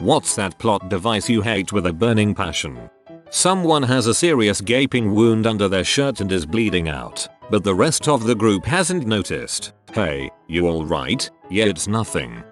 What's that plot device you hate with a burning passion? Someone has a serious gaping wound under their shirt and is bleeding out, but the rest of the group hasn't noticed. Hey, you alright? Yeah, it's nothing.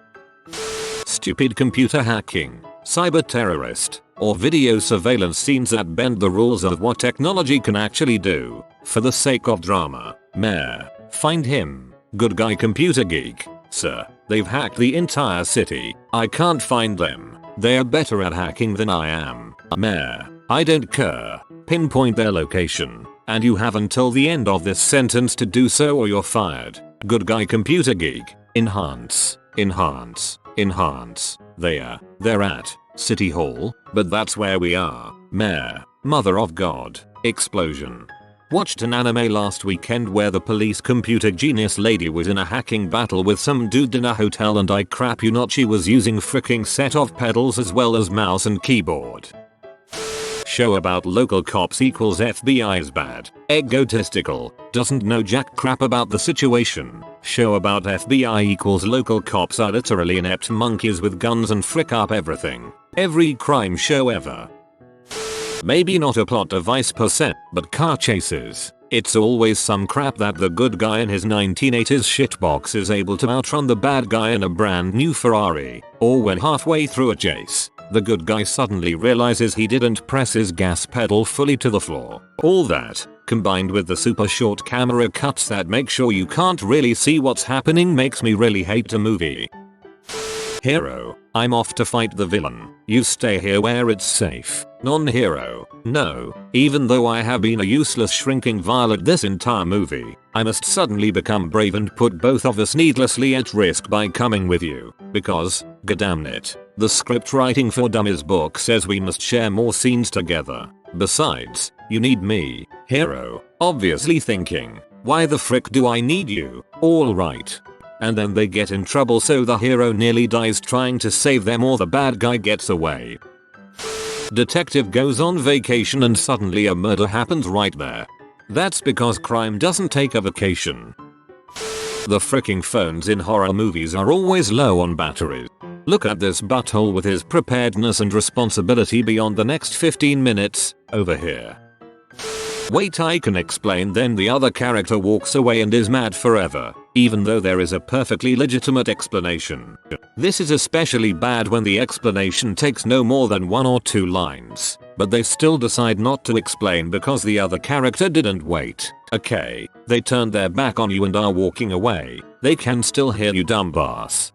Stupid computer hacking, cyber terrorist, or video surveillance scenes that bend the rules of what technology can actually do, for the sake of drama. Meh. Find him. Good guy computer geek. Sir, they've hacked the entire city. I can't find them. They're better at hacking than I am. Meh. I don't care. Pinpoint their location, and you have until the end of this sentence to do so or you're fired. Good guy computer geek. Enhance. Enhance. Enhance. They're at City Hall, but that's where we are. Meh. Mother of God. Explosion. Watched an anime last weekend where the police computer genius lady was in a hacking battle with some dude in a hotel, and I crap you not, she was using freaking set of pedals as well as mouse and keyboard. Show about local cops equals FBI is bad. Egotistical. Doesn't know jack crap about the situation. Show about FBI equals local cops are literally inept monkeys with guns and frick up everything. Every crime show ever. Maybe not a plot device per se, but car chases. It's always some crap that the good guy in his 1980s shitbox is able to outrun the bad guy in a brand new Ferrari, or when halfway through a chase, the good guy suddenly realizes he didn't press his gas pedal fully to the floor. All that, combined with the super short camera cuts that make sure you can't really see what's happening, makes me really hate the movie. Hero, I'm off to fight the villain. You stay here where it's safe. Non-hero, no. Even though I have been a useless shrinking violet this entire movie, I must suddenly become brave and put both of us needlessly at risk by coming with you. Because, goddammit, the script writing for dummies book says we must share more scenes together. Besides, you need me, hero. Obviously thinking, why the frick do I need you? Alright. And then they get in trouble, so the hero nearly dies trying to save them, or the bad guy gets away. Detective goes on vacation and suddenly a murder happens right there. That's because crime doesn't take a vacation. The fricking phones in horror movies are always low on batteries. Look at this butthole with his preparedness and responsibility beyond the next 15 minutes, over here. Wait, I can explain. Then the other character walks away and is mad forever, even though there is a perfectly legitimate explanation. This is especially bad when the explanation takes no more than 1 or 2 lines, but they still decide not to explain because the other character didn't wait. Okay, they turned their back on you and are walking away. They can still hear you, dumbass.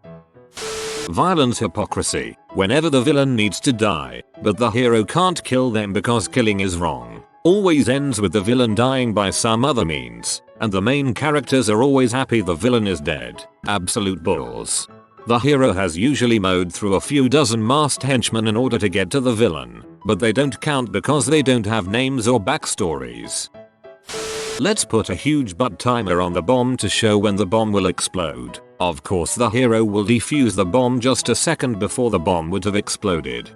Violent hypocrisy. Whenever the villain needs to die, but the hero can't kill them because killing is wrong, always ends with the villain dying by some other means, and the main characters are always happy the villain is dead. Absolute balls. The hero has usually mowed through a few dozen masked henchmen in order to get to the villain, but they don't count because they don't have names or backstories. Let's put a huge butt timer on the bomb to show when the bomb will explode. Of course the hero will defuse the bomb just a second before the bomb would have exploded.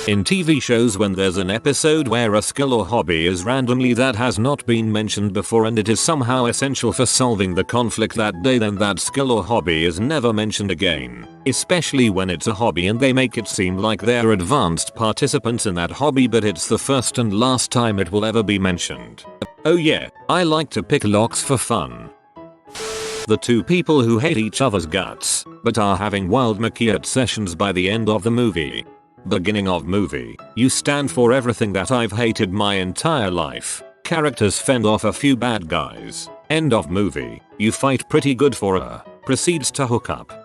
In TV shows, when there's an episode where a skill or hobby is randomly that has not been mentioned before and it is somehow essential for solving the conflict that day, then that skill or hobby is never mentioned again. Especially when it's a hobby and they make it seem like they're advanced participants in that hobby, but it's the first and last time it will ever be mentioned. Oh yeah, I like to pick locks for fun. The two people who hate each other's guts, but are having wild maquillette sessions by the end of the movie. Beginning of movie, you stand for everything that I've hated my entire life. Characters fend off a few bad guys. End of movie, you fight pretty good for her. Proceeds to hook up.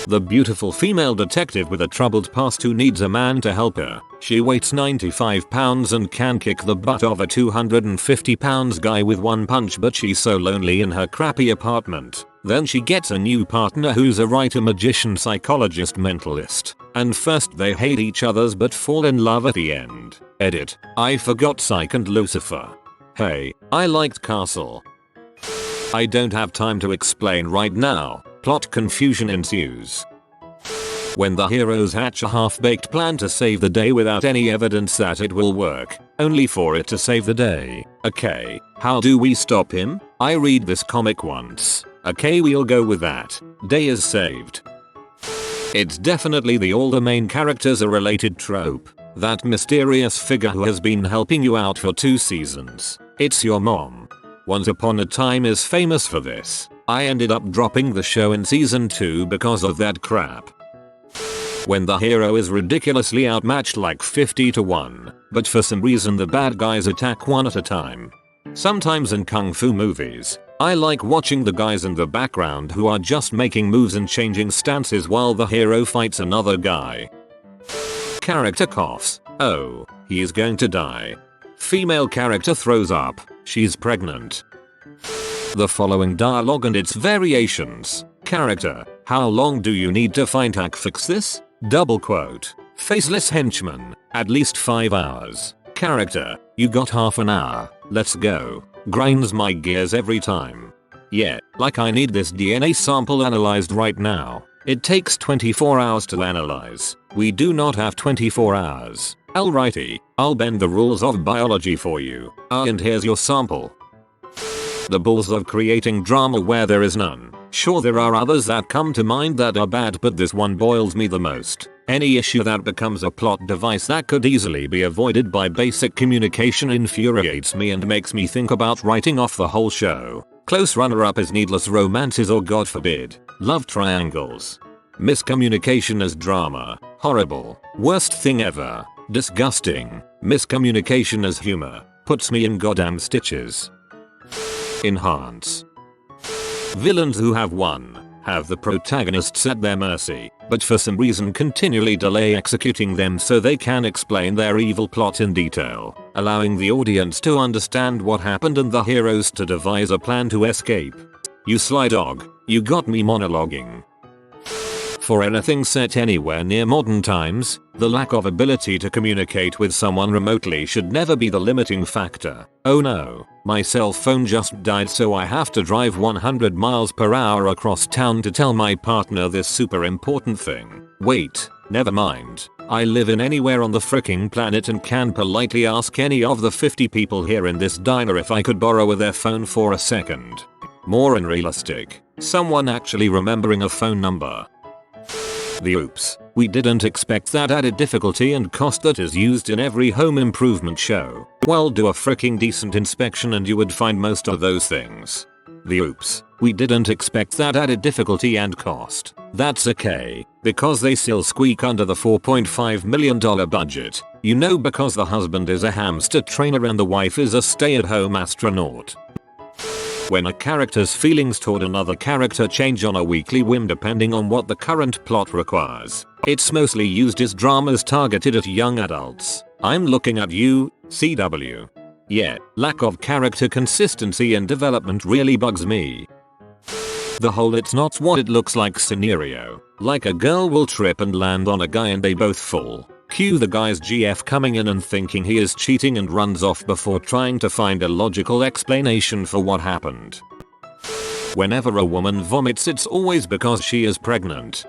The beautiful female detective with a troubled past who needs a man to help her. She weighs 95 pounds and can kick the butt of a 250 pounds guy with one punch, but she's so lonely in her crappy apartment. Then she gets a new partner who's a writer, magician, psychologist, mentalist. And first they hate each other's but fall in love at the end. Edit. I forgot Psych and Lucifer. Hey, I liked Castle. I don't have time to explain right now. Plot confusion ensues. When the heroes hatch a half-baked plan to save the day without any evidence that it will work, only for it to save the day. Okay, how do we stop him? I read this comic once. Okay, we'll go with that. Day is saved. It's definitely the all the main characters are related trope. That mysterious figure who has been helping you out for 2 seasons. It's your mom. Once Upon a Time is famous for this. I ended up dropping the show in season 2 because of that crap. When the hero is ridiculously outmatched like 50-1, but for some reason the bad guys attack one at a time. Sometimes in kung fu movies, I like watching the guys in the background who are just making moves and changing stances while the hero fights another guy. Character coughs. Oh, he is going to die. Female character throws up. She's pregnant. The following dialogue and its variations. Character. How long do you need to find hack fix this? Double quote. Faceless henchman. At least 5 hours. Character. You got half an hour. Let's go. Grinds my gears every time. Yeah, like I need this DNA sample analyzed right now. It takes 24 hours to analyze. We do not have 24 hours. Alrighty, I'll bend the rules of biology for you. And here's your sample. The balls of creating drama where there is none. Sure, there are others that come to mind that are bad, but this one boils me the most. Any issue that becomes a plot device that could easily be avoided by basic communication infuriates me and makes me think about writing off the whole show. Close runner-up is needless romances or, God forbid, love triangles. Miscommunication as drama. Horrible. Worst thing ever. Disgusting. Miscommunication as humor. Puts me in goddamn stitches. Enhance. Villains who have the protagonists at their mercy, but for some reason continually delay executing them so they can explain their evil plot in detail, allowing the audience to understand what happened and the heroes to devise a plan to escape. You sly dog, you got me monologuing. For anything set anywhere near modern times, the lack of ability to communicate with someone remotely should never be the limiting factor. Oh no, my cell phone just died, so I have to drive 100 miles per hour across town to tell my partner this super important thing. Wait, never mind. I live in anywhere on the fricking planet and can politely ask any of the 50 people here in this diner if I could borrow their phone for a second. More unrealistic, someone actually remembering a phone number. The oops, we didn't expect that added difficulty and cost that is used in every home improvement show. Well, do a freaking decent inspection and you would find most of those things. The oops, we didn't expect that added difficulty and cost. That's okay, because they still squeak under the $4.5 million budget. You know, because the husband is a hamster trainer and the wife is a stay-at-home astronaut. When a character's feelings toward another character change on a weekly whim depending on what the current plot requires. It's mostly used as dramas targeted at young adults. I'm looking at you, CW. Yeah, lack of character consistency and development really bugs me. The whole "it's not what it looks like" scenario. Like a girl will trip and land on a guy and they both fall. Cue the guy's GF coming in and thinking he is cheating and runs off before trying to find a logical explanation for what happened. Whenever a woman vomits, it's always because she is pregnant.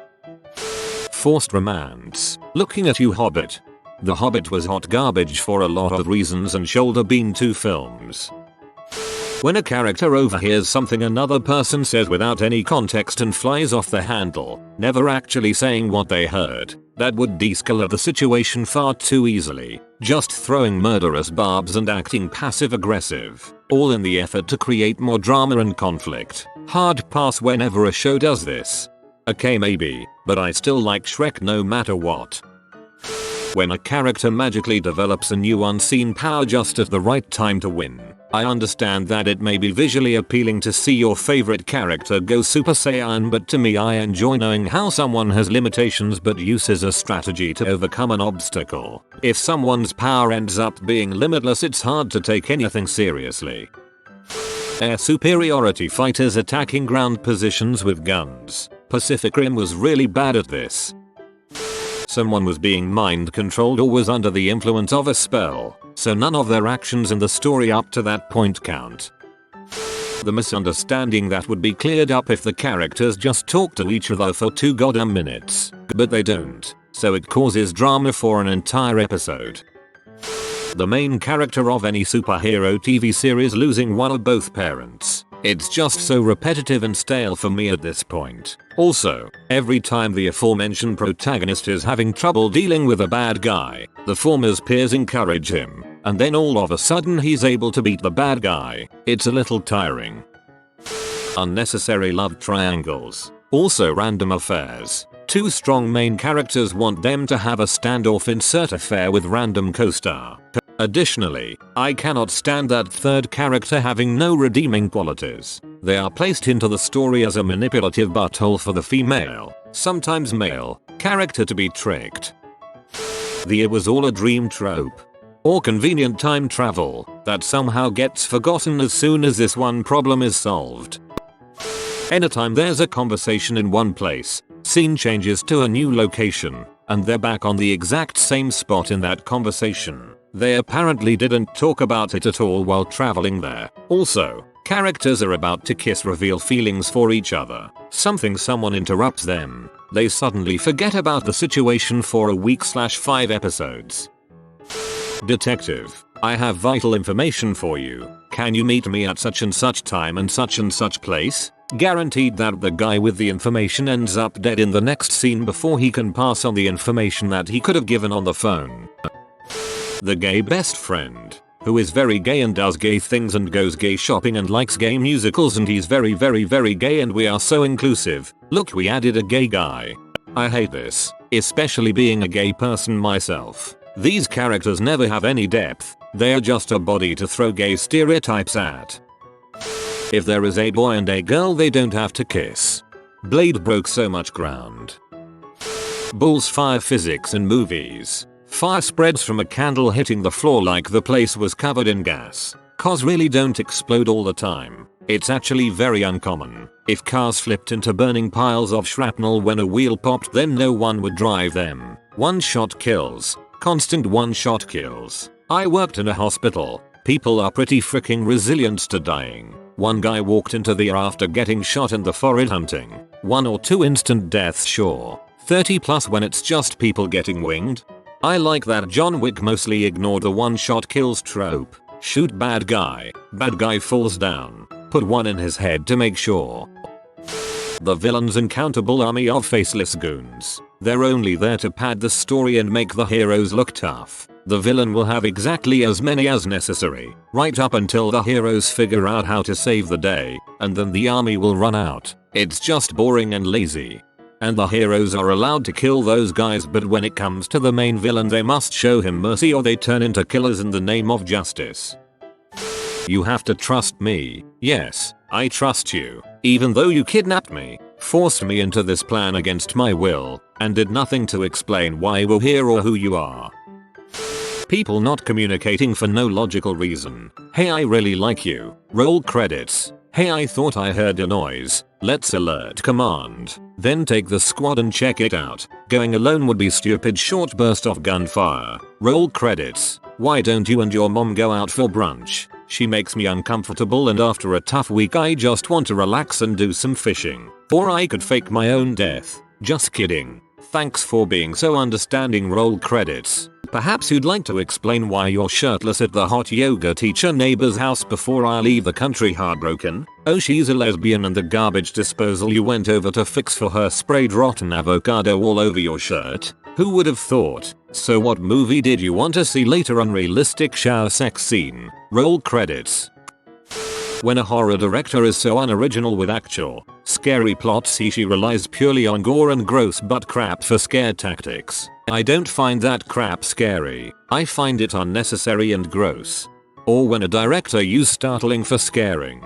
Forced romance. Looking at you, Hobbit. The Hobbit was hot garbage for a lot of reasons and shoulder bean 2 films. When a character overhears something another person says without any context and flies off the handle, never actually saying what they heard, that would de-escalate the situation far too easily, just throwing murderous barbs and acting passive-aggressive, all in the effort to create more drama and conflict. Hard pass whenever a show does this. Okay, maybe, but I still like Shrek no matter what. When a character magically develops a new unseen power just at the right time to win. I understand that it may be visually appealing to see your favorite character go Super Saiyan, but to me, I enjoy knowing how someone has limitations but uses a strategy to overcome an obstacle. If someone's power ends up being limitless, it's hard to take anything seriously. Air superiority fighters attacking ground positions with guns. Pacific Rim was really bad at this. Someone was being mind controlled or was under the influence of a spell, so none of their actions in the story up to that point count. The misunderstanding that would be cleared up if the characters just talk to each other for 2 goddamn minutes, but they don't, so it causes drama for an entire episode. The main character of any superhero TV series losing one or both parents. It's just so repetitive and stale for me at this point. Also, every time the aforementioned protagonist is having trouble dealing with a bad guy, the former's peers encourage him, and then all of a sudden he's able to beat the bad guy. It's a little tiring. Unnecessary love triangles. Also random affairs. Two strong main characters want them to have a standoff insert affair with random co-star. Additionally, I cannot stand that third character having no redeeming qualities. They are placed into the story as a manipulative butthole for the female, sometimes male, character to be tricked. The "it was all a dream" trope. Or convenient time travel that somehow gets forgotten as soon as this one problem is solved. Anytime there's a conversation in one place, scene changes to a new location, and they're back on the exact same spot in that conversation. They apparently didn't talk about it at all while traveling there. Also, characters are about to kiss, reveal feelings for each other. Someone interrupts them. They suddenly forget about the situation for a week/5 episodes. Detective, I have vital information for you. Can you meet me at such and such time and such place? Guaranteed that the guy with the information ends up dead in the next scene before he can pass on the information that he could have given on the phone. The gay best friend, who is very gay and does gay things and goes gay shopping and likes gay musicals, and he's very gay and we are so inclusive. Look, we added a gay guy. I hate this, especially being a gay person myself. These characters never have any depth, they are just a body to throw gay stereotypes at. If there is a boy and a girl, they don't have to kiss. Blade broke so much ground. Bull's fire physics in movies. Fire spreads from a candle hitting the floor like the place was covered in gas. Cars really don't explode all the time. It's actually very uncommon. If cars flipped into burning piles of shrapnel when a wheel popped, then no one would drive them. One shot kills. Constant one shot kills. I worked in a hospital. People are pretty freaking resilient to dying. One guy walked into the ER after getting shot in the forehead hunting. 1 or 2 instant deaths, sure. 30+ when it's just people getting winged. I like that John Wick mostly ignored the one shot kills trope. Shoot bad guy falls down. Put one in his head to make sure. The villain's uncountable army of faceless goons. They're only there to pad the story and make the heroes look tough. The villain will have exactly as many as necessary, right up until the heroes figure out how to save the day, and then the army will run out. It's just boring and lazy. And the heroes are allowed to kill those guys, but when it comes to the main villain they must show him mercy or they turn into killers in the name of justice. You have to trust me. Yes, I trust you. Even though you kidnapped me, forced me into this plan against my will, and did nothing to explain why we're here or who you are. People not communicating for no logical reason. Hey, I really like you. Roll credits. Hey, I thought I heard a noise. Let's alert command. Then take the squad and check it out. Going alone would be stupid. Short burst of gunfire. Roll credits. Why don't you and your mom go out for brunch? She makes me uncomfortable, and after a tough week I just want to relax and do some fishing. Or I could fake my own death. Just kidding. Thanks for being so understanding. Roll credits. Perhaps you'd like to explain why you're shirtless at the hot yoga teacher neighbor's house before I leave the country heartbroken. Oh, she's a lesbian, and the garbage disposal you went over to fix for her sprayed rotten avocado all over your shirt. Who would have thought? So what movie did you want to see later? Unrealistic shower sex scene. Roll credits. When a horror director is so unoriginal with actual, scary plots, she relies purely on gore and gross butt crap for scare tactics. I don't find that crap scary. I find it unnecessary and gross. Or when a director uses startling for scaring.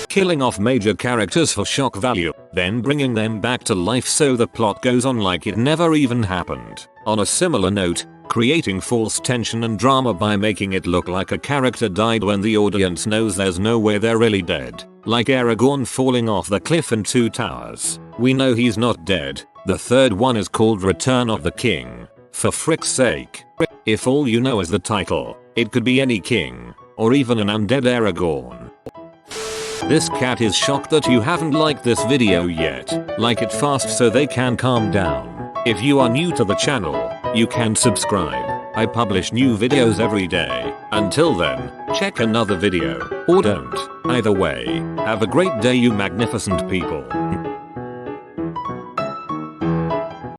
Killing off major characters for shock value, then bringing them back to life so the plot goes on like it never even happened. On a similar note, creating false tension and drama by making it look like a character died when the audience knows there's no way they're really dead. Like Aragorn falling off the cliff in Two Towers. We know he's not dead. The third one is called Return of the King. For frick's sake. If all you know is the title, it could be any king. Or even an undead Aragorn. This cat is shocked that you haven't liked this video yet. Like it fast so they can calm down. If you are new to the channel, you can subscribe. I publish new videos every day. Until then, check another video, or don't. Either way, have a great day you magnificent people.